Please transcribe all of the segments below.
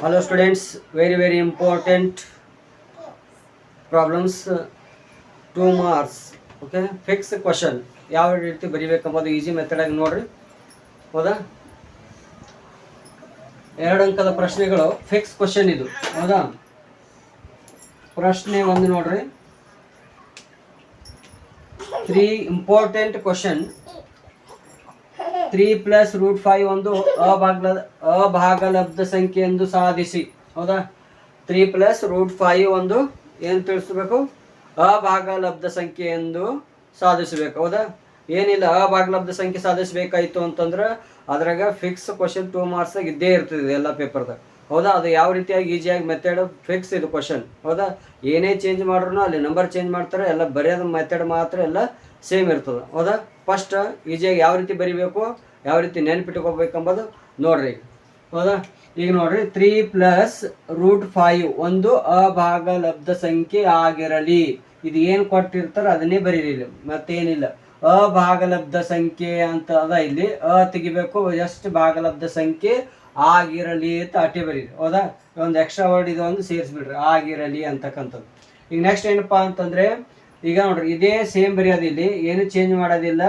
Hello students, very important problems, 2 marks. Okay, fix question ಯಾವ ರೀತಿ ಬರಿಬೇಕೆಂಬುದು easy method ಆಗಿ ನೋಡ್ರಿ. ಹೌದಾ, 2 ಅಂಕದ ಪ್ರಶ್ನೆಗಳು ಫಿಕ್ಸ್ ಕ್ವಶನ್ ಇದು. ಹೌದಾ, ಪ್ರಶ್ನೆ 1 ನೋಡ್ರಿ. 3 ಇಂಪಾರ್ಟೆಂಟ್ ಕ್ವಶನ್. 3 + √5 ಒಂದು ಅಭಾಗಲಬ್ಧ ಸಂಖ್ಯೆ ಎಂದು ಸಾಧಿಸಿ. ಹೌದಾ, 3 + √5 ಒಂದು ಏನು ತಿಳಿಸ್ಬೇಕು? ಅಭಾಗಲಬ್ಧ ಸಂಖ್ಯೆ ಎಂದು ಸಾಧಿಸಬೇಕು. ಹೌದಾ, ಏನಿಲ್ಲ, ಅಭಾಗಲಬ್ಧ ಸಂಖ್ಯೆ ಸಾಧಿಸಬೇಕಾಯಿತು ಅಂತಂದ್ರೆ ಅದ್ರಾಗ ಫಿಕ್ಸ್ ಕ್ವಶನ್ 2 ಮಾರ್ಕ್ಸ್ ಇದ್ದೇ ಇರ್ತದೆ ಎಲ್ಲ ಪೇಪರ್ದಾಗ. ಹೌದಾ, ಅದು ಯಾವ ರೀತಿಯಾಗಿ ಈಸಿಯಾಗಿ ಮೆಥಡ್ ಫಿಕ್ಸ್ ಇದು ಕ್ವಶನ್. ಹೌದಾ, ಏನೇ ಚೇಂಜ್ ಮಾಡ್ರು ಅಲ್ಲಿ ನಂಬರ್ ಚೇಂಜ್ ಮಾಡ್ತಾರೆ, ಎಲ್ಲ ಬರೆಯೋದು ಮೆಥಡ್ ಮಾತ್ರ ಎಲ್ಲ ಸೇಮ್ ಇರ್ತದೆ. ಹೌದಾ, ಫಸ್ಟ್ ಈಸಿಯಾಗಿ ಯಾವ ರೀತಿ ಬರಿಬೇಕು, ಯಾವ ರೀತಿ ನೆನಪಿಟ್ಕೋಬೇಕೆಂಬುದು ನೋಡ್ರಿ. ಹೌದಾ, ಈಗ ನೋಡ್ರಿ, 3 + √5 ಒಂದು ಅಭಾಗಲಬ್ಧ ಸಂಖ್ಯೆ ಆಗಿರಲಿ. ಇದು ಏನು ಕೊಟ್ಟಿರ್ತಾರೆ ಅದನ್ನೇ ಬರೀರಿ, ಮತ್ತೇನಿಲ್ಲ. ಅಭಾಗಲಬ್ಧ ಸಂಖ್ಯೆ ಅಂತ ಅದ, ಇಲ್ಲಿ ತೆಗಿಬೇಕು, ಎಷ್ಟು ಭಾಗಲಬ್ಧ ಸಂಖ್ಯೆ ಆಗಿರಲಿ ಅಂತ ಅಟ್ಟೆ ಬರೀರಿ. ಹೌದಾ, ಒಂದು ಎಕ್ಸ್ಟ್ರಾ ವರ್ಡ್ ಇದು ಒಂದು ಸೇರಿಸ್ಬಿಡ್ರಿ, ಆಗಿರಲಿ ಅಂತಕ್ಕಂಥದ್ದು. ಈಗ ನೆಕ್ಸ್ಟ್ ಏನಪ್ಪಾ ಅಂತಂದ್ರೆ, ಈಗ ನೋಡ್ರಿ, ಇದೇ ಸೇಮ್ ಬರೆಯೋದು, ಇಲ್ಲಿ ಏನು ಚೇಂಜ್ ಮಾಡೋದಿಲ್ಲ.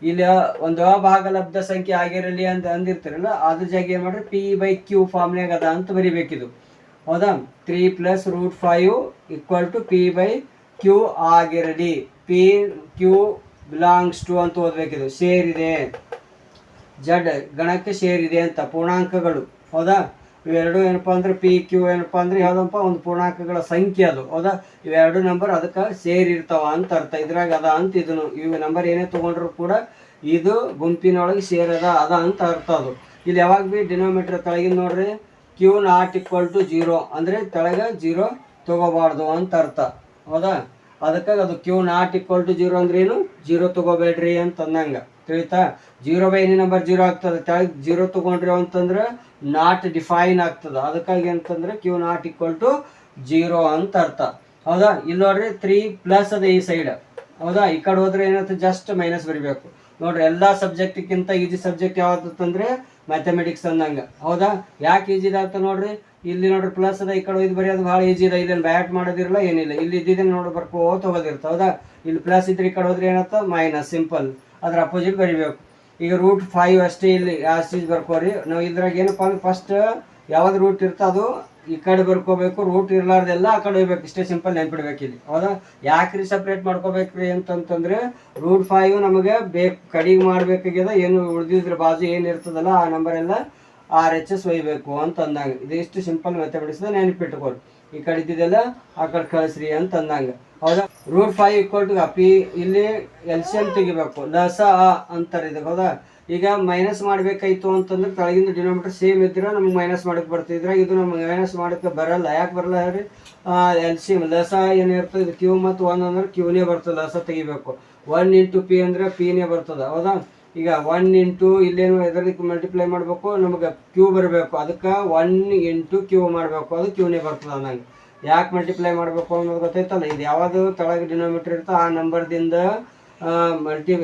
ಇಲ್ಲಿ ಒಂದು ಅಭಾಗಲಬ್ಧ ಸಂಖ್ಯೆ ಆಗಿರಲಿ ಅಂತ ಅಂದಿರ್ತಿರಲ್ಲ, ಅದ್ರ ಜಾಗ ಏನು ಮಾಡ್ರಿ, P/Q ಫಾರ್ಮ್ನಾಗ ಅದ ಅಂತ ಬರಿಬೇಕಿದು. ಹೌದಾ, 3 + √5 = P/Q ಆಗಿರಲಿ. P/Q ಬಿಲಾಂಗ್ಸ್ ಟು ಅಂತ ಓದಬೇಕಿದು. ಸೇರಿದೆ, ಜಡ್ ಗಣಕ್ಕೆ ಸೇರಿದೆ ಅಂತ, ಪೂರ್ಣಾಂಕಗಳು. ಹೌದಾ, ಇವೆರಡು ಏನಪ್ಪಾ ಅಂದ್ರೆ PQ ಏನಪ್ಪಾ ಅಂದ್ರೆ ಯಾವುದಪ್ಪ, ಒಂದು ಪೂರ್ಣಾಂಕಗಳ ಸಂಖ್ಯೆ ಅದು. ಹೌದಾ, ಇವೆರಡು ನಂಬರ್ ಅದಕ್ಕೆ ಸೇರಿರ್ತಾವ ಅಂತ ಅರ್ಥ. ಇದ್ರಾಗ ಅದ ಅಂತ ಇದನ್ನು, ಇವು ನಂಬರ್ ಏನೇ ತೊಗೊಂಡ್ರು ಕೂಡ ಇದು ಗುಂಪಿನೊಳಗೆ ಸೇರದ ಅದ ಅಂತ ಅರ್ಥ ಅದು. ಇಲ್ಲಿ ಯಾವಾಗ ಭೀ ಡಿನೋಮಿನೇಟರ್ ತೆಳಗಿನ ನೋಡ್ರಿ, Q ≠ 0 ಅಂದರೆ ತೆಳಗೆ 0 ತೊಗೋಬಾರ್ದು ಅಂತ ಅರ್ಥ. ಹೌದಾ, ಅದಕ್ಕಾಗಿ ಅದು Q ≠ 0 ಅಂದ್ರೆ ಏನು, 0 ತೊಗೋಬೇಡ್ರಿ ಅಂತ ಅಂದಂಗೆ ತಿಳಿತಾ. 0/any ನಂಬರ್ 0 ಆಗ್ತದೆ, ತೆಳಗೆ 0 ತೊಗೊಂಡ್ರಿ ಅಂತಂದ್ರೆ ನಾಟ್ ಡಿಫೈನ್ ಆಗ್ತದೆ. ಅದಕ್ಕಾಗಿ ಅಂತಂದ್ರೆ Q ≠ 0 ಅಂತ ಅರ್ಥ. ಹೌದಾ, ಇಲ್ಲಿ ನೋಡ್ರಿ 3+ ಅದ ಈ ಸೈಡ್. ಹೌದಾ, ಈ ಕಡೆ ಹೋದ್ರೆ ಏನಾಯ್ತು, ಜಸ್ಟ್ ಮೈನಸ್ ಬರಿಬೇಕು. ನೋಡ್ರಿ, ಎಲ್ಲ ಸಬ್ಜೆಕ್ಟ್ಗಿಂತ ಈಜಿ ಸಬ್ಜೆಕ್ಟ್ ಯಾವ್ದಂದ್ರೆ ಮ್ಯಾಥಮೆಟಿಕ್ಸ್ ಅಂದಂಗೆ. ಹೌದಾ, ಯಾಕೆ ಈಜಿ ಅಂತ ನೋಡ್ರಿ, ಇಲ್ಲಿ ನೋಡ್ರಿ ಪ್ಲಸ್ ಅದ, ಈ ಕಡೆ ಇದು ಬರೆಯೋದು ಭಾಳ ಈಜಿ ಇದೆ. ಇದನ್ನು ಬ್ಯಾಟ್ ಮಾಡೋದಿರಲ್ಲ, ಏನಿಲ್ಲ. ಇಲ್ಲಿ ಇದ್ದಿದ್ದೇನೆ ನೋಡಿ ಬರ್ಕೋತ ಹೋಗೋದಿರ್ತ. ಹೌದಾ, ಇಲ್ಲಿ ಪ್ಲಸ್ ಇದ್ರೆ ಈ ಕಡೆ ಹೋದ್ರೆ ಏನಾಯ್ತು ಮೈನಸ್, ಸಿಂಪಲ್. ಅದ್ರ ಅಪೋಸಿಟ್ ಬರಿಬೇಕು. ಈಗ √5 ಅಷ್ಟೇ, ಇಲ್ಲಿ ಆಸ್ಟೀಸ್ ಬರ್ಕೋರಿ. ನಾವು ಇದ್ರಾಗ ಏನಪ್ಪ ಅಂದ್ರೆ ಫಸ್ಟ್ ಯಾವ್ದು ರೂಟ್ ಇರ್ತೋ ಅದು ಈ ಕಡೆ ಬರ್ಕೋಬೇಕು, ರೂಟ್ ಇರ್ಲಾರ್ದೆಲ್ಲ ಆ ಕಡೆ ಹೋಗ್ಬೇಕು. ಇಷ್ಟೇ ಸಿಂಪಲ್ ನೆನ್ಪಿಡ್ಬೇಕು ಇಲ್ಲಿ. ಹೌದಾ, ಯಾಕ್ರಿ ಸಪ್ರೇಟ್ ಮಾಡ್ಕೋಬೇಕ್ರಿ ಅಂತಂತಂದ್ರೆ, √5 ನಮಗೆ ಬೇಕು ಕಡಿಗೆ ಮಾಡ್ಬೇಕಾಗ್ಯದ. ಏನು ಉಳಿದಿದ್ರ ಬಾಜು ಏನು ಇರ್ತದಲ್ಲ ಆ ನಂಬರ್ ಎಲ್ಲ RHS ಒಯ್ಬೇಕು ಅಂತ ಅಂದಂಗೆ. ಇದಿಷ್ಟು ಸಿಂಪಲ್ ಮೆಥಮೆಟಿಕ್ಸ್ ನೆನಪಿಟ್ಕೊಳ್ರಿ. ಈ ಕಡೆ ಇದ್ದಿದ್ದೆಲ್ಲ ಆ ಕಡೆ ಕಳಿಸ್ರಿ ಅಂತ ಅಂದಂಗೆ. ಹೌದಾ, √5 = P, ಇಲ್ಲಿ LCM ತೆಗಿಬೇಕು, ಲಸ ಅಂತಾರೆ ಇದಕ್ಕೆ. ಹೌದಾ, ಈಗ ಮೈನಸ್ ಮಾಡಬೇಕಾಯ್ತು ಅಂತಂದ್ರೆ ಕೆಳಗಿಂದ ಡಿನೋಮಿನೇಟರ್ ಸೇಮ್ ಇದ್ರೆ ನಮ್ಗೆ ಮೈನಸ್ ಮಾಡಕ್ಕೆ ಬರ್ತಿದ್ರೆ, ಇದು ನಮ್ಗೆ ಮೈನಸ್ ಮಾಡೋಕ್ಕೆ ಬರಲ್ಲ. ಯಾಕೆ ಬರಲ್ಲ ಹೇಳ್ರಿ, LCM ಲಸ ಏನಿರ್ತದೆ, ಇದು Q ಮತ್ತು 1 ಅಂದ್ರೆ Qನೇ ಬರ್ತದೆ, ಲಸ ತೆಗಿಬೇಕು. 1 × P ಅಂದ್ರೆ Pನೇ ಬರ್ತದೆ. ಹೌದಾ, ಈಗ 1 × ಇಲ್ಲೇನು ಎದರಿಗೆ ಮಲ್ಟಿಪ್ಲೈ ಮಾಡಬೇಕು, ನಮಗೆ Q ಬರಬೇಕು. ಅದಕ್ಕೆ 1 × Q ಮಾಡಬೇಕು, ಅದು Qನೇ ಬರ್ತದೆ ಅನ್ನಂಗೆ. ಯಾಕೆ ಮಲ್ಟಿಪ್ಲೈ ಮಾಡಬೇಕು ಅನ್ನೋದು ಗೊತ್ತೈತಲ್ಲ. ಇದು ಯಾವುದು ತೆಳಗೆ ಡಿನೋಮಿನೇಟರ್ ಇರ್ತೋ ಆ ನಂಬರ್ದಿಂದ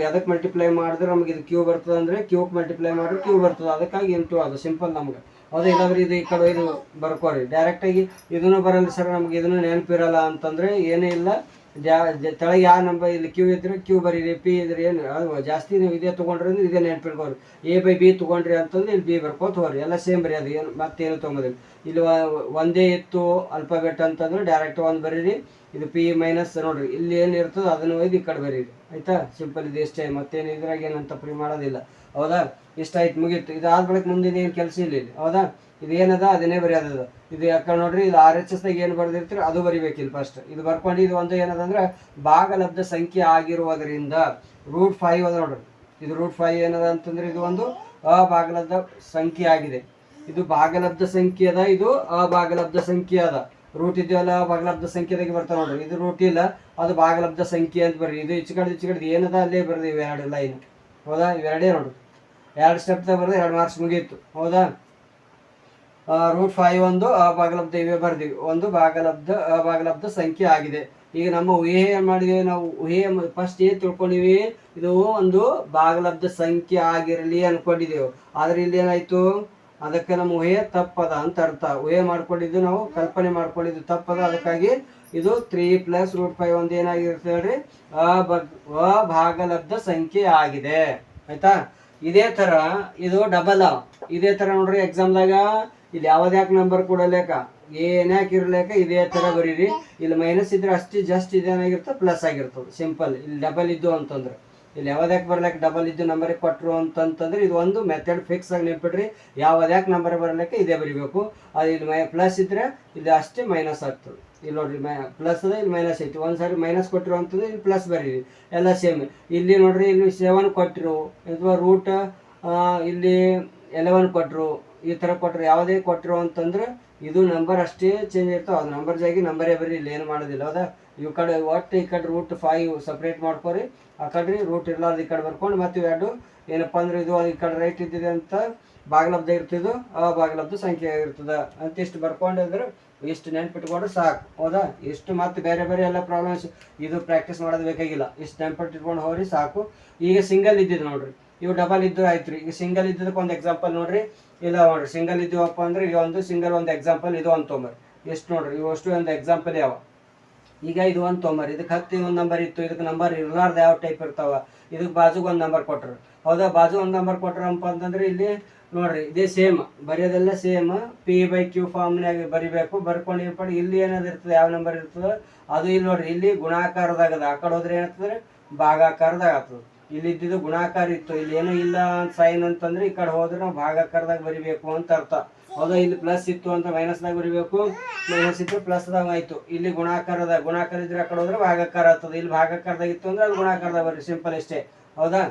ಅದಕ್ಕೆ ಮಲ್ಟಿಪ್ಲೈ ಮಾಡಿದ್ರೆ ನಮಗೆ ಇದು Q ಬರ್ತದೆ ಅಂದರೆ Qಕ್ಕೆ ಮಲ್ಟಿಪ್ಲೈ ಮಾಡಿದ್ರೆ Q ಬರ್ತದೆ. ಅದಕ್ಕಾಗಿ ಇಂಟು ಅದು ಸಿಂಪಲ್ ನಮ್ಗೆ. ಹೌದಾ, ಇಲ್ಲಾಂದ್ರೆ ಇದು ಈ ಕಡೆ ಇದು ಬರ್ಕೋರಿ. ಡೈರೆಕ್ಟಾಗಿ ಇದನ್ನು ಬರಲ್ಲ ಸರ್, ನಮ್ಗೆ ಇದನ್ನು ನೆನಪಿರಲ್ಲ ಅಂತಂದರೆ ಏನೇ ಇಲ್ಲ, ತೆಳಗೆ ಯಾವ ನಂಬರ್ ಇಲ್ಲಿ Q ಇದ್ರೆ Q ಬರೀರಿ, P ಇದ್ರೆ ಏನು ಜಾಸ್ತಿ ನೀವು ಇದೇ ತೊಗೊಂಡ್ರಿ ಅಂದ್ರೆ ಇದೇ ನೆನಪಿಟ್ಕೋರಿ. A/B ತೊಗೊಂಡ್ರಿ ಅಂತಂದ್ರೆ ಇಲ್ಲಿ B ಬರ್ಕೋತ ಹೋಗ್ರಿ, ಎಲ್ಲ ಸೇಮ್ ಬರೆಯೋದು, ಏನು ಮತ್ತೇನು ತೊಗೊಂಡಿಲ್ಲ. ಇಲ್ಲಿ ಒಂದೇ ಇತ್ತು ಅಲ್ಫಾಬೆಟ್ ಅಂತಂದ್ರೆ ಡೈರೆಕ್ಟ್ 1 ಬರೀರಿ. ಇದು P ಮೈನಸ್ ನೋಡ್ರಿ, ಇಲ್ಲಿ ಏನು ಇರ್ತದೆ ಅದನ್ನು ಒಯ್ದು ಈ ಕಡೆ ಬರೀರಿ. ಆಯ್ತಾ, ಸಿಂಪಲ್ ಇದು ಇಷ್ಟೇ, ಮತ್ತೇನು ಇದ್ರಾಗ ಏನಂತ ಪ್ರೀ ಮಾಡೋದಿಲ್ಲ. ಹೌದಾ, ಇಷ್ಟ ಆಯ್ತು, ಮುಗೀತು. ಇದು ಆದ ಬಳಿಕ ಮುಂದಿನ ಏನು ಕೆಲಸ ಇಲ್ಲ ಇಲ್ಲಿ. ಹೌದಾ, ಇದು ಏನದ ಅದನ್ನೇ ಬರೆಯೋದದ. ಇದು ಯಾಕೆ ನೋಡ್ರಿ, ಇದು RHS ಏನು ಬರೆದಿರ್ತೀರಿ ಅದು ಬರಿಬೇಕಿಲ್ಲ ಫಸ್ಟ್. ಇದು ಬರ್ಕೊಂಡು ಇದು ಒಂದು ಏನದಂದ್ರೆ ಭಾಗಲಬ್ಧ ಸಂಖ್ಯೆ ಆಗಿರುವುದರಿಂದ √5 ಅದ ನೋಡ್ರಿ. ಇದು √5 ಏನದ ಅಂತಂದ್ರೆ ಇದು ಒಂದು ಅಭಾಗಲಬ್ಧ ಸಂಖ್ಯೆ ಆಗಿದೆ. ಇದು ಭಾಗಲಬ್ಧ ಸಂಖ್ಯೆ ಅದ, ಇದು ಅಭಾಗಲಬ್ಧ ಸಂಖ್ಯೆ ಅದ. ರೂಟ್ ಇದೆಯಲ್ಲ ಭಾಗಲಬ್ಧ ಸಂಖ್ಯೆದಾಗಿ ಬರ್ತಾವೆ ನೋಡ್ರಿ. ಇದು ರೂಟ್ ಇಲ್ಲ, ಅದು ಭಾಗಲಬ್ಧ ಸಂಖ್ಯೆ ಅಂತ ಬರ್ರಿ. ಇದು ಈಚೆ ಏನದ ಅಲ್ಲೇ ಬರ್ರಿ, ಇವೆರಡು ಲೈನ್. ಹೌದಾ, ಇವೆರಡೇ ನೋಡ್ರಿ, 2 ಸ್ಟೆಪ್ದಾಗ ಬರ್ದು 2 ಮಾರ್ಕ್ಸ್ ಮುಗೀತು. ಹೌದಾ, √5 ಒಂದು ಅಭಾಗಲಬ್ಧ ಇವೇ ಬರ್ದೀವಿ, ಒಂದು ಅಭಾಗಲಬ್ಧ ಸಂಖ್ಯೆ ಆಗಿದೆ. ಈಗ ನಮ್ಮ ಊಹೆ ಏನು ಮಾಡಿದೀವಿ ನಾವು, ಊಹೆ ಫಸ್ಟ್ ಏನು ತಿಳ್ಕೊಂಡಿವಿ, ಇದು ಒಂದು ಭಾಗಲಬ್ಧ ಸಂಖ್ಯೆ ಆಗಿರಲಿ ಅನ್ಕೊಂಡಿದ್ದೇವೆ. ಆದರೆ ಇಲ್ಲಿ ಏನಾಯ್ತು, ಅದಕ್ಕೆ ನಮ್ಮ ಊಹೆ ತಪ್ಪದ ಅಂತ ಅರ್ಥ. ಊಹೆ ಮಾಡ್ಕೊಂಡಿದ್ದು ನಾವು ಕಲ್ಪನೆ ಮಾಡ್ಕೊಂಡಿದ್ದು ತಪ್ಪದ. ಅದಕ್ಕಾಗಿ ಇದು 3 + √5 ಒಂದು ಏನಾಗಿರುತ್ತೆ ಹೇಳ್ರಿ, ಅಭಾಗಲಬ್ಧ ಸಂಖ್ಯೆ ಆಗಿದೆ. ಆಯ್ತಾ? ಇದೇ ತರ ಇದು ಡಬಲ್. ಇದೇ ತರ ನೋಡ್ರಿ ಎಕ್ಸಾಮ್ದಾಗ ಇಲ್ಲಿ ಯಾವ್ದ್ಯಾಕೆ ನಂಬರ್ ಕೊಡಲೇಕ ಏನ್ಯಾಕೆ ಇರ್ಲೇಕ ಇದೇ ತರ ಬರೀರಿ. ಇಲ್ಲಿ ಮೈನಸ್ ಇದ್ರೆ ಅಷ್ಟು ಜಸ್ಟ್ ಇದೇನಾಗಿರ್ತದೆ ಪ್ಲಸ್ ಆಗಿರ್ತದೆ. ಸಿಂಪಲ್. ಇಲ್ಲಿ ಡಬಲ್ ಇದ್ದು ಅಂತಂದ್ರೆ ಇಲ್ಲಿ ಯಾವ್ದ್ಯಾಕೆ ಬರ್ಲಿಕ್ಕೆ ಡಬಲ್ ಇದ್ದು ನಂಬರ್ ಕೊಟ್ಟರು ಅಂತಂತಂದ್ರೆ ಇದು ಒಂದು ಮೆಥಡ್ ಫಿಕ್ಸ್ ಆಗಿ ನೆನ್ಪಿಡ್ರಿ. ಯಾವ್ದ್ಯಾಕೆ ನಂಬರ್ ಬರ್ಲಿಕ್ಕೆ ಇದೇ ಬರಿಬೇಕು. ಅದು ಇಲ್ಲಿ ಪ್ಲಸ್ ಇದ್ರೆ ಇದು ಅಷ್ಟೇ ಮೈನಸ್ ಆಗ್ತದೆ. ಇಲ್ಲಿ ನೋಡ್ರಿ ಪ್ಲಸ್ ಅದ, ಇಲ್ಲಿ ಮೈನಸ್ ಐತಿ. ಒಂದ್ಸಾರಿ ಮೈನಸ್ ಕೊಟ್ಟಿರೋ ಅಂತಂದ್ರೆ ಇಲ್ಲಿ ಪ್ಲಸ್ ಬರೀರಿ. ಎಲ್ಲ ಸೇಮ್. ಇಲ್ಲಿ ನೋಡ್ರಿ ಇಲ್ಲಿ 7 ಕೊಟ್ಟಿರು ಅಥವಾ ರೂಟ್ ಇಲ್ಲಿ 11 ಕೊಟ್ಟರು, ಈ ಥರ ಕೊಟ್ಟರು. ಯಾವುದೇ ಕೊಟ್ಟರು ಅಂತಂದ್ರೆ ಇದು ನಂಬರ್ ಅಷ್ಟೇ ಚೇಂಜ್ ಇರ್ತಾವೆ. ಅದು ನಂಬರ್ ಜಾಗಿ ನಂಬರೇ ಬರೀ, ಇಲ್ಲಿ ಏನು ಮಾಡೋದಿಲ್ಲ. ಹೌದಾ? ಈ ಕಡೆ ಒಟ್ಟು ಈ ಕಡೆ √5 ಸಪ್ರೇಟ್ ಮಾಡ್ಕೊರಿ. ಆ ಕಡೆ ರೂಟ್ ಇರ್ಲಾರ್ದು ಈ ಕಡೆ ಬರ್ಕೊಂಡು ಮತ್ತೆ ಇವೆರಡು ಏನಪ್ಪ ಅಂದ್ರೆ ಇದು ಈ ಕಡೆ ರೈಟ್ ಇದ್ದಿದೆ ಅಂತ ಭಾಗಲಬ್ಧ ಇರ್ತಿದ್ದು ಅಭಾಗಲಬ್ಧ ಸಂಖ್ಯೆ ಇರ್ತದೆ ಅಂತ ಇಷ್ಟು ಬರ್ಕೊಂಡಿದ್ರೆ ಇಷ್ಟು ನೆನ್ಪಿಟ್ಕೊಂಡ್ರೆ ಸಾಕು. ಹೌದಾ? ಇಷ್ಟು ಮತ್ತೆ ಬೇರೆ ಬೇರೆ ಎಲ್ಲ ಪ್ರಾಬ್ಲಮ್ಸ್ ಇದು ಪ್ರಾಕ್ಟೀಸ್ ಮಾಡೋದು ಬೇಕಾಗಿಲ್ಲ. ಇಷ್ಟು ನೆನ್ಪಿಟ್ಕೊಂಡು ಹೋಗ್ರಿ ಸಾಕು. ಈಗ ಸಿಂಗಲ್ ಇದ್ದಿದ್ದು ನೋಡ್ರಿ, ಇವು ಡಬಲ್ ಇದ್ದು ಆಯ್ತು ರೀ. ಈಗ ಸಿಂಗಲ್ ಇದ್ದದಕ್ಕೆ ಒಂದು ಎಕ್ಸಾಂಪಲ್ ನೋಡ್ರಿ. ಇಲ್ಲ ನೋಡ್ರಿ, ಸಿಂಗಲ್ ಇದ್ದೀವಪ್ಪ ಅಂದ್ರೆ ಈಗ ಒಂದು ಸಿಂಗಲ್ ಒಂದು ಎಕ್ಸಾಂಪಲ್ ಇದು ಒಂದು ತೊಂಬರಿ. ಎಷ್ಟು ನೋಡ್ರಿ, ಇವು ಅಷ್ಟು ಒಂದು ಎಕ್ಸಾಂಪಲ್ ಯಾವ. ಈಗ ಇದು ಒಂದು ತೊಂಬರಿ, ಇದಕ್ಕೆ 10 ಒಂದು ನಂಬರ್ ಇತ್ತು. ಇದಕ್ಕೆ ನಂಬರ್ ಇರಲಾರ್ದು ಯಾವ ಟೈಪ್ ಇರ್ತಾವ. ಇದಕ್ಕೆ ಬಾಜುಗೆ ಒಂದು ನಂಬರ್ ಕೊಟ್ಟರು. ಹೌದಾ? ಬಾಜು ಒಂದು ನಂಬರ್ ಕೊಟ್ರಪ್ಪ ಅಂತಂದ್ರೆ ಇಲ್ಲಿ ನೋಡ್ರಿ ಇದೇ ಸೇಮ್ ಬರೆಯೋದೆಲ್ಲ ಸೇಮ್. P/Q ಫಾರ್ಮ್ನಾಗ ಬರಿಬೇಕು. ಬರ್ಕೊಂಡು ಏನ್ಪಡಿ ಇಲ್ಲಿ ಏನಾದ್ರು ಇರ್ತದೆ, ಯಾವ ನಂಬರ್ ಇರ್ತದೆ ಅದು ಇಲ್ಲಿ ನೋಡ್ರಿ. ಇಲ್ಲಿ ಗುಣಾಕಾರದಾಗದ. ಆ ಕಡೆ ಹೋದ್ರೆ ಏನಾಗ್ತದೆ ಭಾಗಾಕಾರದಾಗ ಆಗ್ತದೆ. ಇಲ್ಲಿ ಇದ್ದಿದ್ದು ಗುಣಾಕಾರ ಇತ್ತು, ಇಲ್ಲಿ ಏನೂ ಇಲ್ಲ ಸೈನ್ ಅಂತಂದ್ರೆ ಈ ಕಡೆ ಹೋದ್ರೆ ನಾವು ಭಾಗಾಕಾರದಾಗ ಬರಿಬೇಕು ಅಂತ ಅರ್ಥ. ಹೌದಾ? ಇಲ್ಲಿ ಪ್ಲಸ್ ಇತ್ತು ಅಂತ ಮೈನಸ್ದಾಗ ಬರಿಬೇಕು, ಮೈನಸ್ ಇತ್ತು ಪ್ಲಸ್ದಾಗ ಆಯ್ತು. ಇಲ್ಲಿ ಗುಣಾಕಾರ ಇದ್ರೆ ಆ ಕಡೆ ಹೋದ್ರೆ ಭಾಗಾಕಾರ ಆಗ್ತದೆ. ಇಲ್ಲಿ ಭಾಗಾಕಾರದಾಗ ಇತ್ತು ಅಂದ್ರೆ ಅದು ಗುಣಾಕಾರದಾಗ ಬರೀ. ಸಿಂಪಲ್ ಇಷ್ಟೇ. ಹೌದಾ?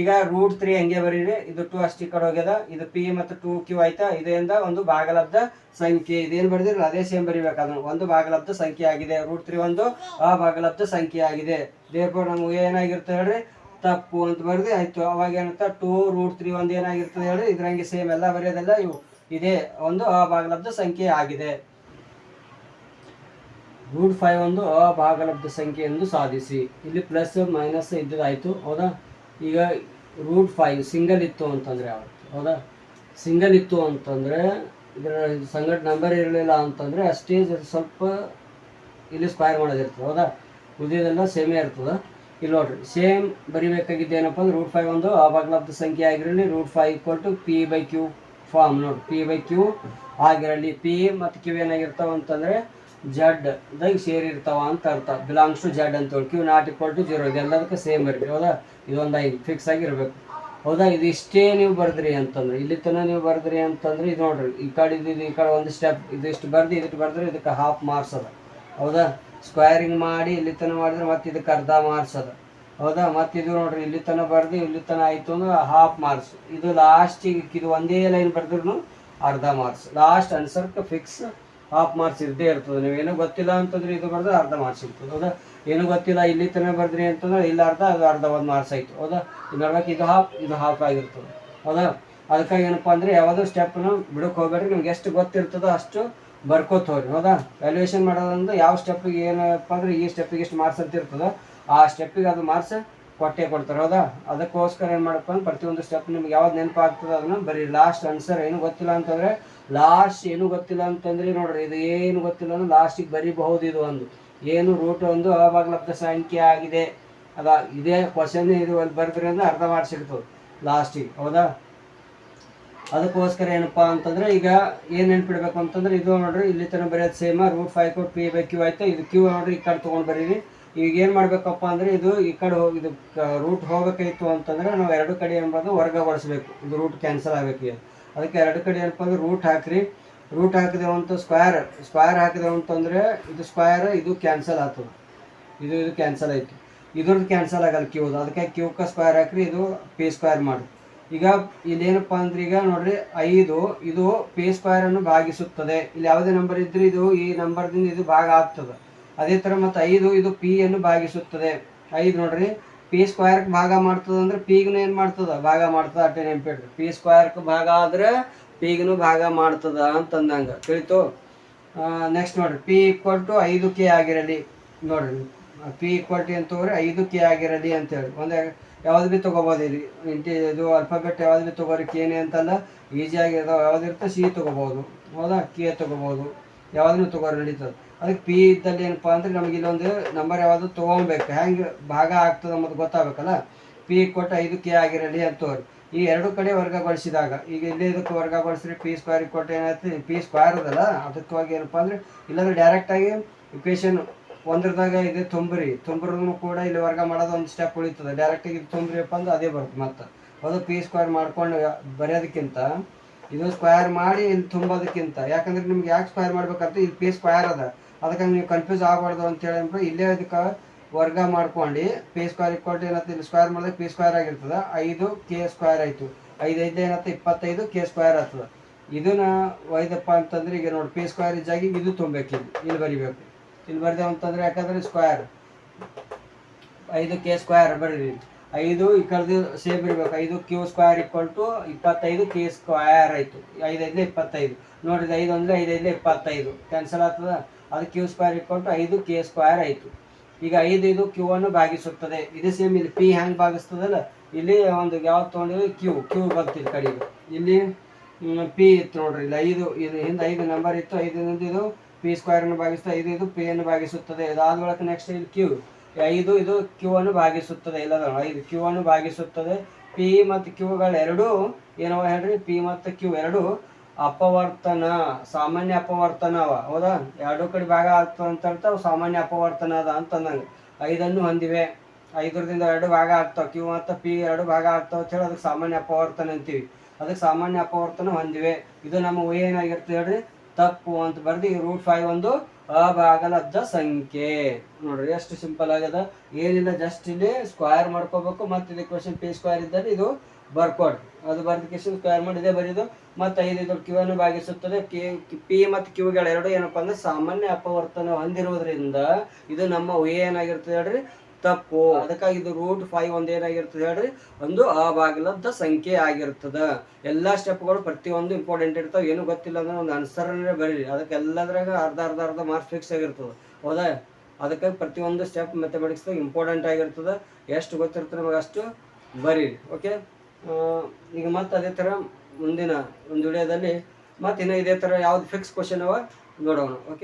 ಈಗ √3 ಹಂಗೆ ಬರೀರಿ. ಇದು 2 ಅಷ್ಟು ಈ ಕಡೆ ಹೋಗ್ಯದ. ಇದು P ಮತ್ತು 2Q ಆಯ್ತಾ. ಇದರಿಂದ ಒಂದು ಭಾಗಲಬ್ಧ ಸಂಖ್ಯೆ. ಇದೇನು ಬರೆದಿರಲ್ಲ ಅದೇ ಸೇಮ್ ಬರಿಬೇಕು. ಅದನ್ನು ಒಂದು ಭಾಗಲಬ್ಧ ಸಂಖ್ಯೆ ಆಗಿದೆ. √3 ಒಂದು ಅಭಾಗಲಬ್ಧ ಸಂಖ್ಯೆ ಆಗಿದೆ. ದೇರ್ಫೋರ್ ನಮ್ಗೆ ಏನಾಗಿರ್ತದೆ ಹೇಳ್ರಿ, ತಪ್ಪು ಅಂತ ಬರೆದು ಆಯ್ತು. ಅವಾಗ ಏನಂತ 2√3 ಒಂದು ಏನಾಗಿರ್ತದೆ ಹೇಳ್ರಿ, ಇದ್ರಂಗೆ ಸೇಮ್ ಎಲ್ಲ ಬರೆಯೋದೆಲ್ಲ ಇವು ಇದೇ ಒಂದು ಅಭಾಗಲಬ್ಧ ಸಂಖ್ಯೆ ಆಗಿದೆ. √5 ಒಂದು ಅಭಾಗಲಬ್ಧ ಸಂಖ್ಯೆ ಎಂದು ಸಾಧಿಸಿ. ಇಲ್ಲಿ ಪ್ಲಸ್ ಮೈನಸ್ ಇದ್ದದಾಯ್ತು. ಹೌದಾ? ಈಗ √5 ಸಿಂಗಲ್ ಇತ್ತು ಅಂತಂದ್ರೆ ಯಾವತ್ತು. ಹೌದಾ? ಸಿಂಗಲ್ ಇತ್ತು ಅಂತಂದ್ರೆ ಇದರ ಸಂಗಡ ನಂಬರ್ ಇರಲಿಲ್ಲ ಅಂತಂದ್ರೆ ಅಷ್ಟೇ ಸ್ವಲ್ಪ ಇಲ್ಲಿ ಸ್ಕ್ವೇರ್ ಮಾಡೋದಿರ್ತದೆ. ಹೌದಾ? ಉಳಿದೆಲ್ಲ ಸೇಮೇ ಇರ್ತದೆ. ಇಲ್ಲಿ ನೋಡ್ರಿ ಸೇಮ್ ಬರಿಬೇಕಾಗಿದ್ದು ಏನಪ್ಪ ಅಂದ್ರೆ √5 ಒಂದು ಅಭಾಗಲಬ್ಧ ಸಂಖ್ಯೆ ಆಗಿರಲಿ. √5 = P/Q ಫಾರ್ಮ್. ನೋಡಿ P/Q ಆಗಿರಲಿ. P ಮತ್ತು Q ಏನಾಗಿರ್ತಾವ ಅಂತಂದ್ರೆ Z ಸೇರಿರ್ತಾವ ಅಂತ ಅರ್ಥ. ಬಿಲಾಂಗ್ಸ್ ಟು Z ಅಂತ ಹೇಳಿ. Q ≠ 0. ಇದೆಲ್ಲದಕ್ಕೆ ಸೇಮ್ ಬರೀ. ಹೌದಾ? ಇದೊಂದು 5 ಫಿಕ್ಸ್ ಆಗಿರ್ಬೇಕು. ಹೌದಾ? ಇದು ಇಷ್ಟೇ ನೀವು ಬರ್ದ್ರಿ ಅಂತಂದ್ರೆ ಇಲ್ಲಿ ತನಕ ನೀವು ಬರ್ದ್ರಿ ಅಂತಂದ್ರೆ ಇದು ನೋಡ್ರಿ ಈ ಕಡೆ ಇದು ಈ ಕಡೆ ಒಂದು ಸ್ಟೆಪ್ ಇದಿಷ್ಟು ಬರ್ದು ಇದಕ್ಕೆ ಬರ್ದ್ರೆ ಇದಕ್ಕೆ ಹಾಫ್ ಮಾರ್ಕ್ಸ್ ಅದ. ಹೌದಾ? ಸ್ಕ್ವೇರಿಂಗ್ ಮಾಡಿ ಇಲ್ಲಿ ತನಕ ಮಾಡಿದ್ರೆ ಮತ್ತೆ ಇದಕ್ಕೆ ಅರ್ಧ ಮಾರ್ಕ್ಸ್ ಅದ. ಹೌದಾ? ಮತ್ತೆ ಇದು ನೋಡ್ರಿ ಇಲ್ಲಿ ತನಕ ಬರ್ದು ಇಲ್ಲಿ ತನಕ ಆಯ್ತು ಅಂದ್ರೆ ಹಾಫ್ ಮಾರ್ಕ್ಸ್. ಇದು ಲಾಸ್ಟಿಗೆ ಇದು ಒಂದೇ ಲೈನ್ ಬರ್ದ್ರು ಅರ್ಧ ಮಾರ್ಕ್ಸ್. ಲಾಸ್ಟ್ ಆನ್ಸರ್ಗೆ ಫಿಕ್ಸ್ ಹಾಫ್ ಮಾರ್ಕ್ಸ್ ಇದ್ದೇ ಇರ್ತದೆ. ನೀವೇನೋ ಗೊತ್ತಿಲ್ಲ ಅಂತಂದ್ರೆ ಇದು ಬರ್ದ್ರೆ ಅರ್ಧ ಮಾರ್ಕ್ಸ್ ಇರ್ತದೆ. ಹೌದಾ? ಏನೂ ಗೊತ್ತಿಲ್ಲ ಇಲ್ಲಿ ತನಕ ಬರ್ದ್ರಿ ಅಂತಂದ್ರೆ ಇಲ್ಲಿ ಅರ್ಧ ಅದು ಅರ್ಧ 1 ಮಾರ್ಕ್ಸ್ ಆಯ್ತು. ಹೌದಾ? ಇದು ನೋಡ್ಬೇಕು ಇದು ಹಾಫ್ ಆಗಿರ್ತದೆ. ಹೌದಾ? ಅದಕ್ಕಾಗಿ ಏನಪ್ಪ ಅಂದ್ರೆ ಯಾವುದೋ ಸ್ಟೆಪ್ನ ಬಿಡೋಕೆ ಹೋಗ್ಬೇಡ್ರಿ. ನಿಮ್ಗೆ ಎಷ್ಟು ಗೊತ್ತಿರ್ತದೋ ಅಷ್ಟು ಬರ್ಕೋತ ಹೋಗ್ರಿ. ಹೌದಾ? ವ್ಯಾಲ್ಯೂಯೇಷನ್ ಮಾಡೋದಂದ್ರೆ ಯಾವ ಸ್ಟೆಪ್ಪಿಗೆ ಏನಪ್ಪ ಅಂದ್ರೆ ಈ ಸ್ಟೆಪ್ಪಿಗೆ ಎಷ್ಟು ಮಾರ್ಕ್ಸ್ ಅಂತ ಇರ್ತದೋ ಆ ಸ್ಟೆಪ್ಪಿಗೆ ಅದು ಮಾರ್ಕ್ಸ್ ಕೊಟ್ಟೇ ಕೊಡ್ತಾರೆ. ಹೌದಾ? ಅದಕ್ಕೋಸ್ಕರ ಏನು ಮಾಡಪ್ಪ ಅಂದ್ರೆ ಪ್ರತಿಯೊಂದು ಸ್ಟೆಪ್ ನಿಮ್ಗೆ ಯಾವ್ದು ನೆನಪಾಗ್ತದೆ ಅದನ್ನು ಬರೀ. ಲಾಸ್ಟ್ ಆನ್ಸರ್ ಏನು ಗೊತ್ತಿಲ್ಲ ಅಂತಂದ್ರೆ ಲಾಸ್ಟ್ ಏನು ಗೊತ್ತಿಲ್ಲ ಅಂತಂದ್ರೆ ನೋಡ್ರಿ ಇದು ಏನು ಗೊತ್ತಿಲ್ಲ ಅಂದ್ರೆ ಲಾಸ್ಟಿಗೆ ಬರೀಬಹುದು. ಇದು ಒಂದು ಏನು ರೂಟ್ ಒಂದು ಅಭಾಗಲಬ್ಧ ಸಂಖ್ಯೆ ಆಗಿದೆ. ಅದ ಇದೇ ಕ್ವಶನ್ ಇದು ಅಲ್ಲಿ ಬರ್ದ್ರಿ ಅಂದ್ರೆ ಅರ್ಧ ಮಾರ್ಕ್ಸ್ ಇರ್ತದೆ ಲಾಸ್ಟಿಗೆ. ಹೌದಾ? ಅದಕ್ಕೋಸ್ಕರ ಏನಪ್ಪಾ ಅಂತಂದ್ರೆ ಈಗ ಏನು ನೆನ್ಪಿಡ್ಬೇಕು ಅಂತಂದ್ರೆ ಇದು ನೋಡ್ರಿ ಇಲ್ಲಿ ತನಕ ಬರೆಯೋದು ಸೇಮ್. √5 = P/Q ಆಯ್ತು. ಇದು Q ನೋಡ್ರಿ ಈ ಕಡೆ ತೊಗೊಂಡು ಬರೀರಿ. ಈಗ ಏನು ಮಾಡ್ಬೇಕಪ್ಪ ಅಂದ್ರೆ ಇದು ಈ ಕಡೆ ಇದು ರೂಟ್ ಹೋಗ್ಬೇಕಾಯ್ತು ಅಂತಂದ್ರೆ ನಾವು ಎರಡು ಕಡೆ ಏನಂಬುದು ವರ್ಗಗೊಳಿಸ್ಬೇಕು. ಇದು ರೂಟ್ ಕ್ಯಾನ್ಸಲ್ ಆಗಬೇಕು. ಅದಕ್ಕೆ ಎರಡು ಕಡೆ ಏನಪ್ಪ ಅಂದ್ರೆ ರೂಟ್ ಹಾಕ್ರಿ. ರೂಟ್ ಹಾಕಿದೆವು ಅಂತ ಸ್ಕ್ವೇರ್ ಹಾಕಿದೆವು ಅಂತಂದ್ರೆ ಇದು ಸ್ಕ್ವೇರ್ ಇದು ಕ್ಯಾನ್ಸಲ್ ಆಗ್ತದೆ. ಇದು ಕ್ಯಾನ್ಸಲ್ ಆಯ್ತು. ಇದ್ರದ್ದು ಕ್ಯಾನ್ಸಲ್ ಆಗಲ್ಲ Q. ಅದಕ್ಕೆ Q ಸ್ಕ್ವೇರ್ ಹಾಕ್ರಿ. ಇದು P² ಮಾಡಿ. ಈಗ ಇಲ್ಲೇನಪ್ಪ ಅಂದ್ರೆ ಈಗ ನೋಡ್ರಿ 5 ಇದು P² ಅನ್ನು ಭಾಗಿಸುತ್ತದೆ. ಇಲ್ಲಿ ಯಾವುದೇ ನಂಬರ್ ಇದ್ರೆ ಇದು ಈ ನಂಬರ್ದಿಂದ ಇದು ಭಾಗ ಆಗ್ತದೆ. ಅದೇ ಥರ ಮತ್ತು 5 ಇದು P ಅನ್ನು ಭಾಗಿಸುತ್ತದೆ. 5 ನೋಡ್ರಿ P² ಭಾಗ ಮಾಡ್ತದೆ ಅಂದ್ರೆ Pಗೂ ಏನು ಮಾಡ್ತದ ಭಾಗ ಮಾಡ್ತದ. ಅಷ್ಟೇ ನೆನ್ಪಿಡ್ರಿ. P² ಭಾಗ ಆದ್ರೆ Pಗೂ ಭಾಗ ಮಾಡ್ತದ ಅಂತಂದಂಗೆ ತಿಳಿತು. ನೆಕ್ಸ್ಟ್ ನೋಡ್ರಿ P = 5K ಆಗಿರಲಿ. ನೋಡ್ರಿ P = ಅಂತ ತಗೋರಿ 5K ಆಗಿರಲಿ ಅಂತೇಳಿ ಒಂದು ಯಾವ್ದು ಭೀ ತೊಗೋಬೋದು ಇಲ್ಲಿ ಇದು ಅಲ್ಫಾಬೆಟ್ ಯಾವ್ದು ಭೀ ತೊಗೋರಿ ಕೇನೆ ಅಂತಲ್ಲ, ಈಸಿಯಾಗಿ ಯಾವ್ದು ಇರುತ್ತೆ ಸಿ ತೊಗೋಬೋದು, ಹೌದಾ, ಕೆ ತೊಗೋಬೋದು, ಯಾವುದನ್ನು ತೊಗೋರಿ ನಡೀತದೆ. ಅದಕ್ಕೆ ಪಿ ಇದ್ದಲ್ಲಿ ಏನಪ್ಪ ಅಂದರೆ ನಮಗೆ ಇಲ್ಲೊಂದು ನಂಬರ್ ಯಾವುದು ತೊಗೊಬೇಕು, ಹೆಂಗೆ ಭಾಗ ಆಗ್ತದೆ ಅನ್ನೋದು ಗೊತ್ತಾಗಬೇಕಲ್ಲ. ಪಿ ಕೊಟ್ಟು 5 ಕೆ ಆಗಿರಲಿ ಅಂತವ್ರಿ. ಈ ಎರಡು ಕಡೆ ವರ್ಗಗೊಳಿಸಿದಾಗ ಈಗ ಇಲ್ಲಿ ಇದಕ್ಕೆ ವರ್ಗಗೊಳಿಸ್ರಿ ಪಿ ಸ್ಕ್ವೇರ್ ಕೊಟ್ಟು ಏನಾಯ್ತು, ಪಿ ಸ್ಕ್ವೇರ್ ಅದಲ್ಲ ಅದಕ್ಕಾಗಿ ಏನಪ್ಪ ಅಂದರೆ ಇಲ್ಲಾಂದ್ರೆ ಡೈರೆಕ್ಟಾಗಿ ಇಕ್ವೇಷನ್ ಒಂದ್ರದಾಗ ಇದೆ ತುಂಬ್ರೂ ಕೂಡ ಇಲ್ಲಿ ವರ್ಗ ಮಾಡೋದು ಒಂದು ಸ್ಟೆಪ್ ಉಳಿತದೆ. ಡೈರೆಕ್ಟಾಗಿ ಇದು ತುಂಬ್ರಿಯಪ್ಪ ಅಂದ್ರೆ ಅದೇ ಬರುತ್ತೆ. ಮತ್ತು ಅದು ಪಿ ಸ್ಕ್ವೇರ್ ಮಾಡ್ಕೊಂಡು ಬರೆಯೋದಕ್ಕಿಂತ ಇದು ಸ್ಕ್ವೇರ್ ಮಾಡಿ ಇಲ್ಲಿ ತುಂಬೋದಕ್ಕಿಂತ, ಯಾಕಂದ್ರೆ ನಿಮ್ಗೆ ಯಾಕೆ ಸ್ಕ್ವೇರ್ ಮಾಡ್ಬೇಕಂತ ಇಲ್ಲಿ ಪಿ ಸ್ಕ್ವೇರ್ ಅದ, ಅದಕ್ಕೆ ನೀವು ಕನ್ಫ್ಯೂಸ್ ಆಗಬಾರ್ದು ಅಂತೇಳಿ ಅಂದ್ರೆ ಇಲ್ಲೇ ಅದಕ್ಕೆ ವರ್ಗ ಮಾಡ್ಕೊಂಡು ಪಿ ಸ್ಕ್ವೇರ್ ಕೊಟ್ಟು ಏನತ್ತೆ ಇಲ್ಲಿ ಸ್ಕ್ವೇರ್ ಮಾಡಿದ್ರೆ ಪಿ ಸ್ಕ್ವೇರ್ ಆಗಿರ್ತದೆ. 5 ಕೆ ಸ್ಕ್ವೇರ್ ಆಯಿತು, 5 5 ಏನತ್ತೆ 25 ಕೆ ಸ್ಕ್ವೇರ್ ಆಗ್ತದೆ. ಇದನ್ನ ಒಯ್ದಪ್ಪ ಅಂತಂದ್ರೆ ಈಗ ನೋಡಿ ಪಿ ಸ್ಕ್ವೇರ್ ಜಾಗಿ ಇದು ತುಂಬಬೇಕು, ಇಲ್ಲಿ ಬರಿಬೇಕು. ಇಲ್ಲಿ ಬರೆದೇವು ಅಂತಂದ್ರೆ ಯಾಕಂದ್ರೆ ಸ್ಕ್ವೇರ್ 5 ಕೆ ಸ್ಕ್ವೇರ್ ಬರೀರಿ. 5 ಈ ಕಡೆದು ಸೇಮ್ ಇರಬೇಕು. 5 ಕ್ಯೂ ಸ್ಕ್ವೇರ್ = 25 ಕೆ ಸ್ಕ್ವೇರ್ ಆಯಿತು. 5 5 25 ನೋಡಿದ್ರೆ 5 ಅಂದರೆ 5 5 25 ಕ್ಯಾನ್ಸಲ್ ಆಗ್ತದೆ. ಅದು ಕ್ಯೂ ಸ್ಕ್ವೇರ್ = 5 ಕೆ ಸ್ಕ್ವೇರ್ ಆಯಿತು. ಈಗ 5 ಇದು ಕ್ಯೂ ಅನ್ನು ಭಾಗಿಸುತ್ತದೆ. ಇದು ಸೇಮ್ ಇಲ್ಲಿ ಪಿ ಹ್ಯಾಂಗೆ ಭಾಗಿಸ್ತದಲ್ಲ, ಇಲ್ಲಿ ಒಂದು ಯಾವ್ದು ತೊಗೊಂಡಿವಿ ಕ್ಯೂ ಬರ್ತಿಲ್ಲ ಕಡೆಗೆ. ಇಲ್ಲಿ ಪಿ ಇತ್ತು ನೋಡ್ರಿ, ಇಲ್ಲಿ 5 ಇದು ಹಿಂದೆ 5 ನಂಬರ್ ಇತ್ತು. 5 ಇದು ಪಿ ಸ್ಕ್ವೇರನ್ನು ಭಾಗಿಸ್ತದೆ, 5 ಇದು ಪಿ ಅನ್ನು ಭಾಗಿಸುತ್ತದೆ. ಇದಾದ ಬಳಿಕ ನೆಕ್ಸ್ಟ್ ಇಲ್ಲಿ ಕ್ಯೂ 5 ಇದು ಕ್ಯೂ ಅನ್ನು ಭಾಗಿಸುತ್ತದೆ. ಇಲ್ಲ 5 ಕ್ಯೂ ಅನ್ನು ಭಾಗಿಸುತ್ತದೆ. ಪಿ ಮತ್ತು ಕ್ಯೂಗಳೆರಡೂ ಏನವ ಹೇಳ್ರಿ, ಪಿ ಮತ್ತು ಕ್ಯೂ ಎರಡು ಅಪವರ್ತನ, ಸಾಮಾನ್ಯ ಅಪವರ್ತನ ಅವ, ಹೌದಾ. ಎರಡು ಕಡೆ ಭಾಗ ಆಗ್ತದೆ ಅಂತ ಹೇಳ್ತಾವೆ, ಸಾಮಾನ್ಯ ಅಪವರ್ತನ ಅದ ಅಂತಂದಂಗೆ. 5 ಹೊಂದಿವೆ, 5ರಿಂದ 2 ಭಾಗ ಆಗ್ತಾವೆ, ಕ್ಯೂ ಮತ್ತು ಪಿ 2 ಭಾಗ ಆಗ್ತಾವೆ ಅಂತ ಹೇಳಿ ಅದಕ್ಕೆ ಸಾಮಾನ್ಯ ಅಪವರ್ತನ ಅಂತೀವಿ. ಅದಕ್ಕೆ ಸಾಮಾನ್ಯ ಅಪವರ್ತನ ಹೊಂದಿವೆ. ಇದು ನಮ್ಮ ಏನಾಗಿರ್ತದೆ ಹೇಳ್ರಿ, ತಪ್ಪು ಅಂತ ಬರ್ದು √5 ಒಂದು ಅಭಾಗಲಬ್ಧ ಸಂಖ್ಯೆ. ನೋಡ್ರಿ ಎಷ್ಟು ಸಿಂಪಲ್ ಆಗ್ಯದ, ಏನಿಲ್ಲ, ಜಸ್ಟ್ ಇಲ್ಲಿ ಸ್ಕ್ವೇರ್ ಮಾಡ್ಕೋಬೇಕು. ಮತ್ತು ಇದು ಕ್ವಶನ್ ಪಿ ಸ್ಕ್ವೇರ್ ಇದ್ದರೆ ಇದು ಬರ್ಕೊಡ್ರಿ, ಅದು ಬರ್ದಕ್ಕೆ ಸ್ಕ್ವೇರ್ ಮಾಡಿ ಇದೇ ಬರೀದು. ಮತ್ತು 5 ಇದು ಕ್ಯೂ ಅನ್ನು ಭಾಗಿಸುತ್ತದೆ. ಪಿ ಮತ್ತು ಕ್ಯೂಗಳೆರಡು ಏನಪ್ಪ ಅಂದ್ರೆ ಸಾಮಾನ್ಯ ಅಪವರ್ತನ ಹೊಂದಿರುವುದರಿಂದ ಇದು ನಮ್ಮ ಏನಾಗಿರ್ತದೆ ಹೇಳ್ರಿ, ತಪ್ಪು. ಅದಕ್ಕಾಗಿ ಇದು √5 ಒಂದು ಏನಾಗಿರ್ತದೆ ಹೇಳ್ರಿ, ಒಂದು ಅಭಾಗಲಬ್ಧ ಸಂಖ್ಯೆ ಆಗಿರ್ತದೆ. ಎಲ್ಲ ಸ್ಟೆಪ್ಗಳು ಪ್ರತಿಯೊಂದು ಇಂಪಾರ್ಟೆಂಟ್ ಇರ್ತಾವೆ. ಏನು ಗೊತ್ತಿಲ್ಲ ಅಂದ್ರೆ ಒಂದು ಅನುಸರಣೆ ಬರೀರಿ, ಅದಕ್ಕೆ ಎಲ್ಲದ್ರಾಗ ಅರ್ಧ ಮಾರ್ಕ್ಸ್ ಫಿಕ್ಸ್ ಆಗಿರ್ತದೆ, ಹೌದಾ. ಅದಕ್ಕೆ ಪ್ರತಿಯೊಂದು ಸ್ಟೆಪ್ ಮ್ಯಾಥಮೆಟಿಕ್ಸ್ದಾಗ ಇಂಪಾರ್ಟೆಂಟ್ ಆಗಿರ್ತದೆ. ಎಷ್ಟು ಗೊತ್ತಿರ್ತದೆ ನಮಗೆ ಅಷ್ಟು ಬರೀರಿ, ಓಕೆ. ಈಗ ಮತ್ತೆ ಅದೇ ಥರ ಮುಂದಿನ ಒಂದು ವಿಡಿಯೋದಲ್ಲಿ ಮತ್ತೆ ಇನ್ನೂ ಇದೇ ಥರ ಯಾವ್ದು ಫಿಕ್ಸ್ ಕ್ವಶನ್ ಅವ ನೋಡೋಣ, ಓಕೆ.